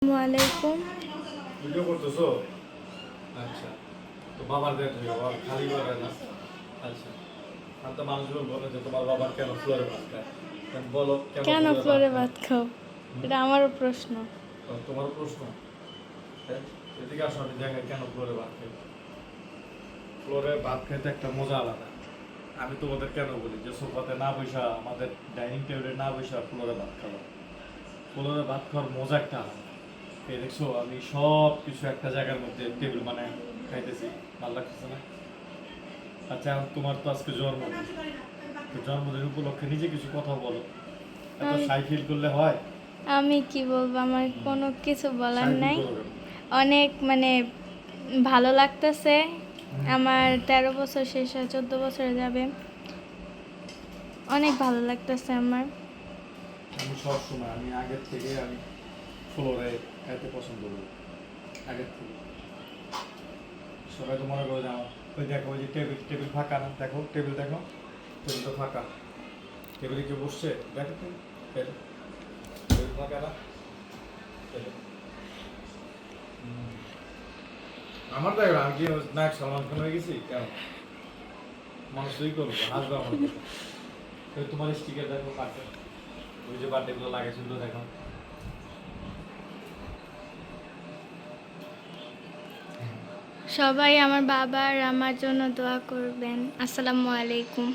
ওয়ালাইকুম। ভিডিও করতেছো? আচ্ছা, তো বাবার দেখ বাবা খালি করে না। আচ্ছা, আর তো মানুষগুলো বলে যে তোমার বাবা কেন ফ্লোরে ভাত খায়, বলো কেন কেন ফ্লোরে ভাত ফ্লোরে খায়? ভাত খাও? এটা আমারও প্রশ্ন। তোমার প্রশ্ন। হ্যাঁ, এদিকে আসো, আমি দেখাই কেন ফ্লোরে ভাত খাই। ফ্লোরে ভাত খাইতে একটা মজা আলাদা। আমি তোমাদের কেন বলি যে সোফাতে না বসা, আমাদের ডাইনিং টেবিলে না বসা ফ্লোরে ভাত খাওয়া। ফ্লোরে ভাত খাওয়ার মজা একটা আলাদা। এই দেখছো, আমি সব কিছু একটা জায়গার মধ্যে টেবিল মানে খাইতেছি, ভালো লাগতেছে না? আচ্ছা, এখন তোমার তো আজকে জন্মদিন, তো জন্মদিন উপলক্ষে নিজে কিছু কথা বলো। এত আমি শাই ফিল করলে হয়? আমি কি বলবো, আমার কোনো কিছু বলার শাই ফিল নাই। করো কেন? অনেক ভালো লাগতেছে। হুম। আমার 13 বছর শেষ হয়, 14 বছরে যাবে। অনেক ভালো লাগতেছে আমার। আমি সবসময় আমি আগের থেকে আমি ফ্লোরে খাইতে পছন্দ করি, আগের থেকে। সবাই তো মনে করো যে আমার ওই দেখো, ওই যে টেবিল টেবিল ফাঁকা না, দেখো টেবিল, দেখো টেবিল তো ফাঁকা। টেবিলে কেউ বসছে দেখো, তুমি টেবিল টেবিল ফাঁকা না, টেবিল। আমার দেখো আমি কি নায়ক সালমান খান হয়ে গেছি কেন? মানুষই করবো, হাসবে আমার দিকে। ওই তোমার স্টিকার দেখো বার্থডে, ওই যে বার্থডে গুলো লাগাইছিল দেখো। সবাই আমার বাবা আর আমার জন্য দোয়া করবেন। আসসালামু আলাইকুম।